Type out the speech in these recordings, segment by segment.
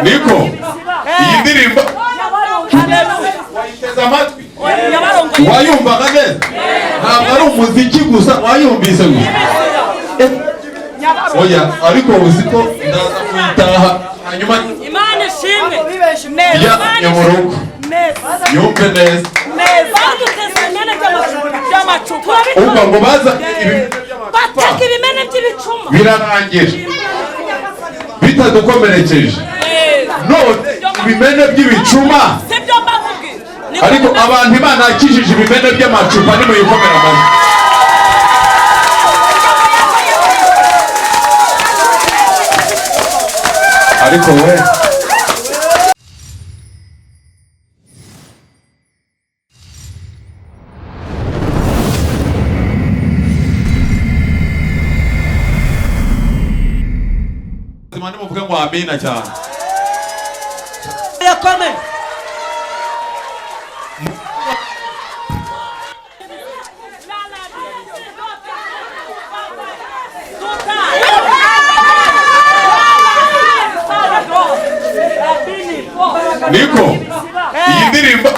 Niko iyi ndirimbo wayiteze amatwi wayumvaga neza ntabwo ari umuziki gusa wayumvise gusa oya ariko uziko ndaza kuyitaha hanyuma Imana ishimwe ya mu rugo yumve neza umva ngo baza bataka ibimene by'ibicuma birarangira bitadukomerekeje none ibimene by'ibicuma ariko abantu Imana yakijije ibimene by'amacupa nimuyikomera amashyi ariko we Imana muvuge ngo amina cyane yakome Niko iyi ndirimbo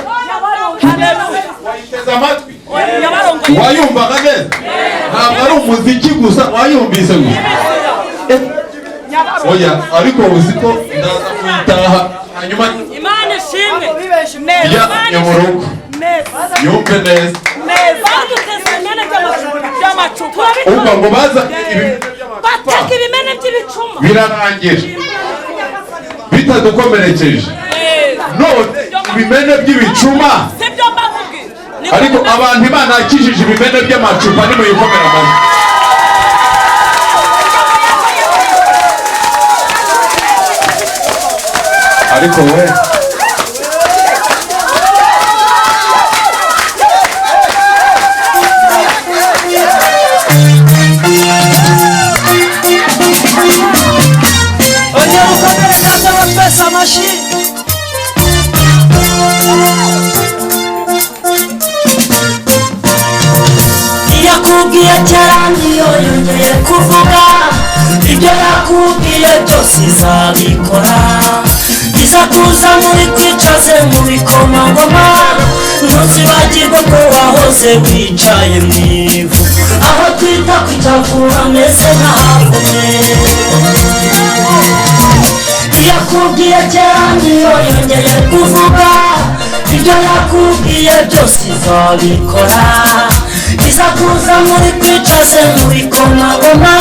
wayiteze amatwi wayumvaga neza ntabwo ari umuziki gusa wayumvise gusa oya ariko uziko ndaza kuyitaha hanyuma Imana ishimwe ya mu rugo yumve neza umva ngo baza bataka ibimene by'ibicuma birarangira bitadukomerekeje none ibimene by'ibicuma ariko abantu Imana yakijije ibimene by'amacupa nimuyikomera amashyi ariko we yakubwiye kera niyo yongeye kuvuga ibyo yakubwiye byose izabikora izakuza muri kwicaze mu bikomangoma ntuzibagirwe ko wahoze wicaye mu ivu aho twita kwicavu hameze nk'ahakomye yakubwiye kera niyo yongeye kuvuga ibyo yakubwiye byose izabikora izakuza muri kwicaze mu bikomangoma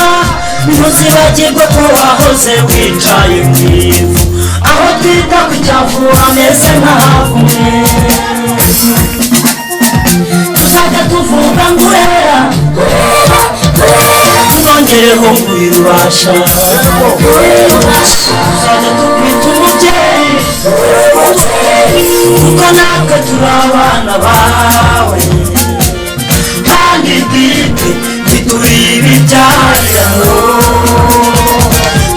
ntuzibagirwe ko wahoze wicaye mu ivu aho twita ku cyavu hameze nk'ahavumwe tuzajya tuvuga ngo urera tunongereho ngo uyirubasha tuzajya tukwita umubyeyi kuko natwe turi abana bawe kandi bwite ntituri ibibyariro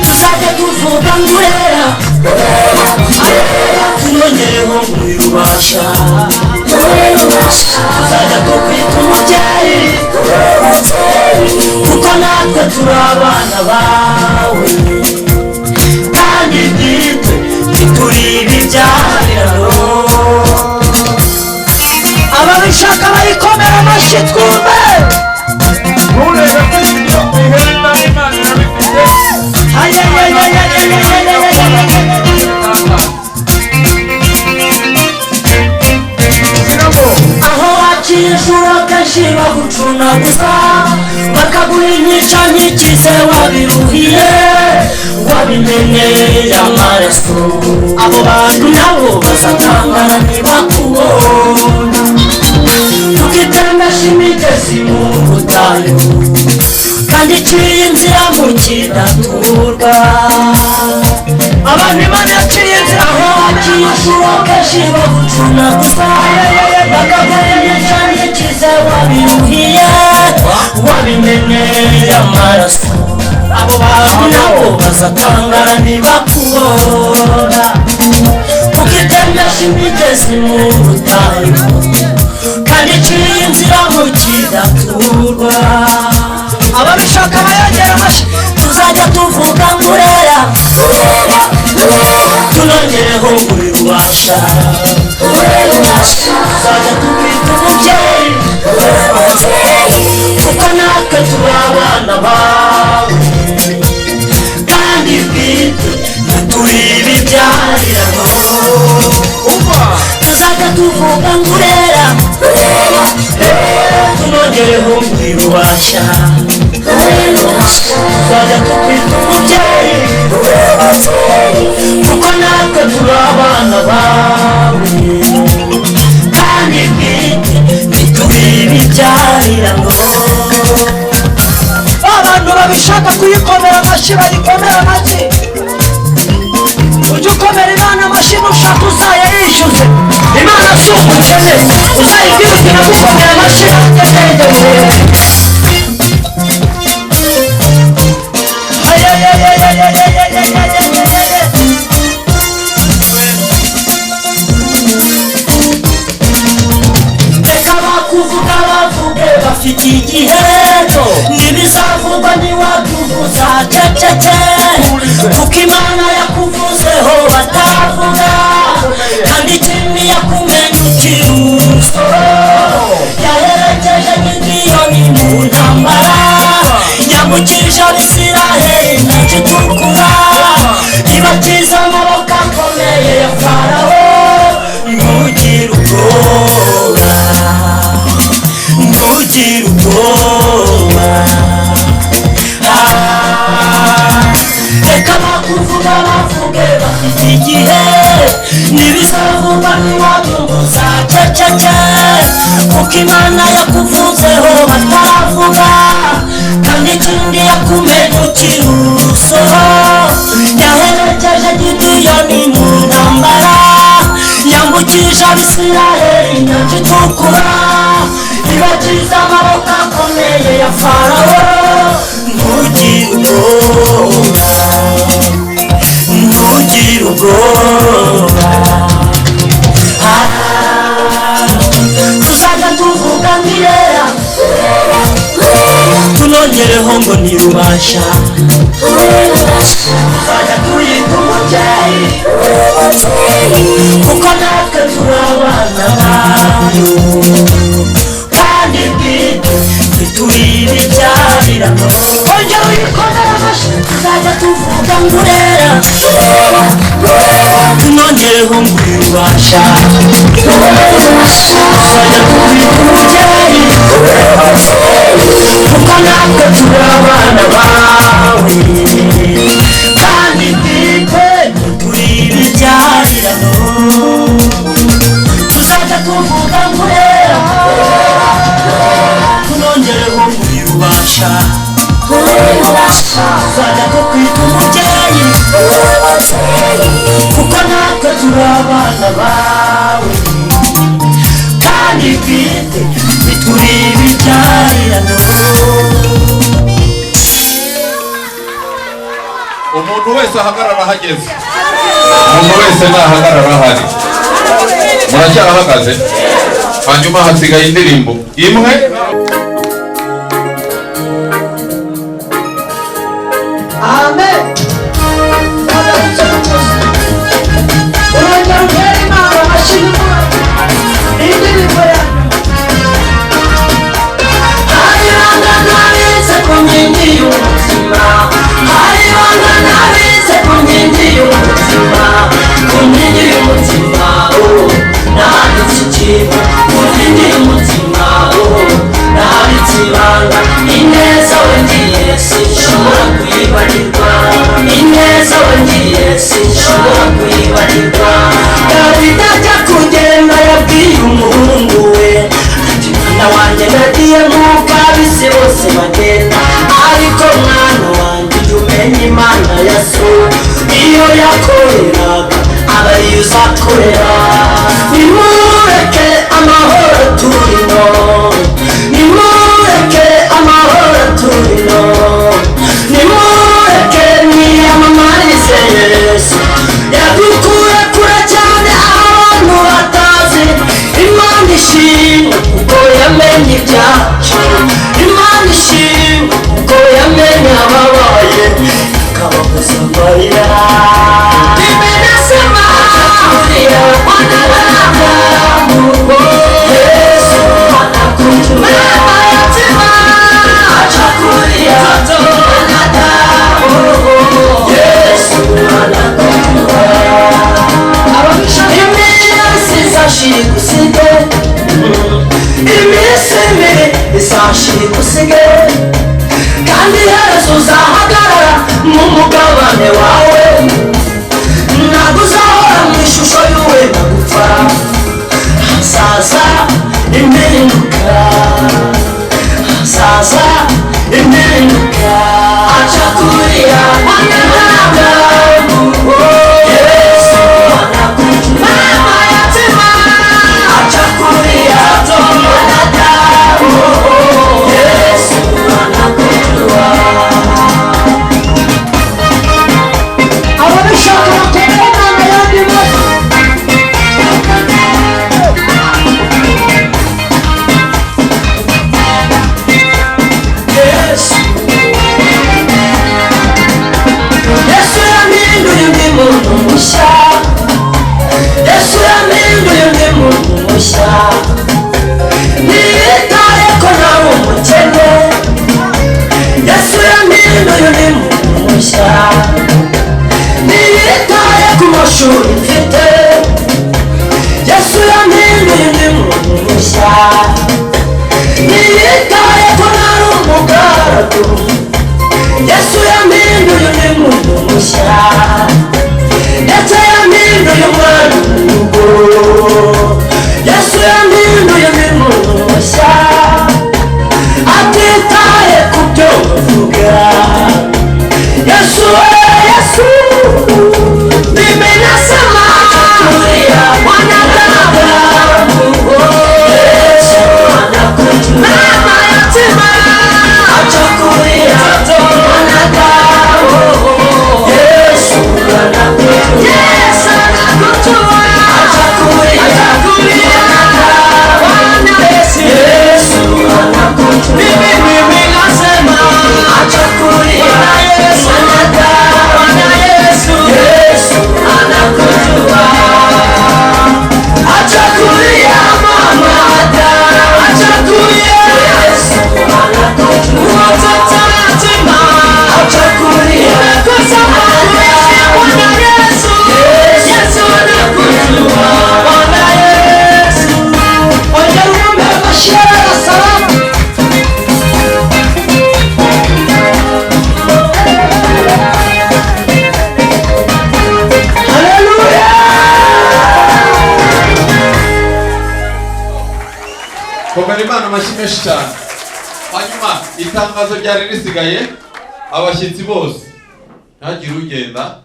tuzajya tuvuga ngo urera tunongereho ngo uyirubasha tuzajya tukwita umubyeyi kuko natwe turi abana bawe kandi bwite ntituri ibibyariro ababishaka bayikomera amashyi twumve nturebe ko ibyo bihenda Imana irabifite aho waciye inshuro kenshi bagucunaguza bakaguha inyica ntikize wabiruhiye wabimenyeye amaraso abo bantu nabo bazatangana ntibakubona tukitemesha imigezi mu butayu kandi iciye inzira mu kidaturwa abantu Imana yaciye inzira aho waciye inshuro kenshi bagucunaguza bakaguha inyica ntikize wabiruhiye wabimenyeye amaraso abo bantu nabo bazatangara ntibakubona kuko itemesha imigezi mu butayu kandi iciye inzira mu kidaturwa ababishaka bayongera amashyi tuzajya tuvuga ngurera tunongereho buri rubasha tuzajya tukwita umubyeyi kuko natwe turi abana bawe kandi bwite turi ibibyarano tuzajya tuvuga ngurera tunongereho buri rubasha tuzajya tukwita umubyeyi kuko natwe turi abana bawe kandi bwite ntituri ibibyarano abantu babishaka kuyikomera amashyi bayikomera amashyi ujye ukomera Imana amashyi nushaka uzayayishyuze Imana si umukene uzayibwirukira gukomera amashyi reka bakuvuga bavuge bafite igiheko ntibizavugwa ntiwabyuvuza ceceke kuko Imana yakuvuzeho batavuga kandi ikindi yakumenukira yaherekeje Gideyoni mu ntambara yambukije Abisiraheli inyanja itukura ibakiza amaboko akomeye ya Farawo ntugire ubwoba ntugire ubwoba reka bakuvuga bavuge bafite igihe ntibizavugwa ntiwabyumvuza ceceke kuko Imana yakuvuzeho batavuga kandi ikindi yakumenukira urusoro yaherekeje Gideyoni mu ntambara yambukije Abisiraheli inyanja itukura ibakiza amaboko akomeye ya Farawo ntugire ubwoba ntugire ubwoba tuzajya tuvuga ngirera tunongereho ngo ni rubasha tuzajya tuyita umubyeyi kuko natwe turi abana bayo kandi bwite ntituri ibibyarano ongera uyikomere amashyi tuzajya tuvuga ngurera tunongereho ngo urubasha tuzajya tukwita umubyeyi kuko natwe turi abana bawe kandi bwite ntituri ibibyarano tuzajya tuvuga ngurera tunongereho ngo urubasha tuzajya tukwita umubyeyi kuko natwe turi abana bawe kandi bwite ntituri ibibyarano umuntu wese ahagarara ahageze umuntu wese nahagarara ahari muracyahagaze hanyuma hasigaye indirimbo imwe amen urongera utere Imana amashyi indirimbo yanyu haribanga nabitse ku nkingi y'umutima haribanga nabitse ku nkingi y'umutima ku nkingi y'umutima nanditse ikintu ku nkingi y'umutima nanditse ibanga ineza wengiye sinshobora kuyibagirwa ineza wengiye sinshobora kuyibagirwa Dawidi ajya kugenda yabwiye umuhungu we ati mwana wanjye nagiye nk'uko ab'isi bose bagenda ariko mwana wanjye jya umenya Imana ya so iyo yakoreraga aba ariyo uzakorera nimureke amahoro turino nimureke amahoro turino nimureke mwiyamamarize Yesu yadukuye kure cyane abantu uko yamenye ibyacu, Imana ishimwe uko yamenye ababaye ikababuza amarira. Imenasema achakulia wanadamu, Yesu anakujua. Mama yatima achakulia wanadamu, Yesu anakujua. Iminsi izashigusige, iminsi ibiri izashigusige, kandi iherezo uzahagarara mu mugabane wawe. Ntabwo uzahora mu ishusho y'uwe bagupfa, hazaza impinduka, hazaza impinduka. Achakulia wanadamu, Yesu anakujua. Mama yatima achakulia wanadamu, Yesu anakujua. Ababishaka bakorera Imana yandi maso. Yesu yampinduye undi muntu mushya, Yesu yampinduye undi muntu mushya. Ntiyitaye ko nari umukene, Yesu yampinduye undi muntu mushya. Ntiyitaye ku mashuri mfite, Yesu yampinduye undi muntu mushya. Ntiyitaye ko nari umugaragu, Yesu yampinduye undi muntu mushya. Ndetse yampinduye umwana mu rugo, Yesu yampinduye undi muntu mushya. Atitaye ku byo bavuga, Yesu Yesu nimenasema achakulia wanadamu, Yesu anakujua. Mama yatima achakulia wanadamu, Yesu anakujua. Yesu anakujua. Achakulia wanadamu, Yesu anakujua. Mimi nasema achakulia wanadamu, Yesu anakujua. Achakulia mama, achakulia Yesu anakujua. Watoto yatima achakulia kosa Bwana Yesu, Yesu anakujua. Bwana Yesu wajarume bashara salamu. Komera Imana amashyi menshi cyane. Hanyuma itangazo ryari risigaye, abashyitsi bose ntagire ugenda,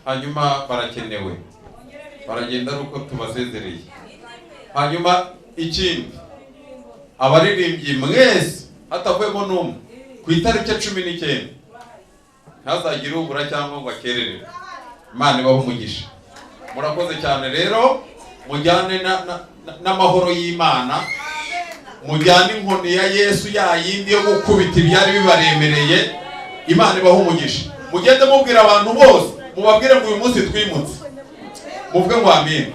hanyuma barakenewe, baragenda ari uko tubasezereye. Hanyuma ikindi, abaririmbyi mwese hatavuyemo n'umwe ku itariki 19 ntazagire ubura cyangwa ngo akererere. Imana ibahe umugisha. Murakoze cyane rero, mujyane n'amahoro y'Imana, mujyane inkoni ya Yesu yayindi yo gukubita ibyari bibaremereye. Imana ibahe umugisha. Mugende mubwira abantu bose, mubabwire ngo uyu munsi twimutse, muvuge ngo amen.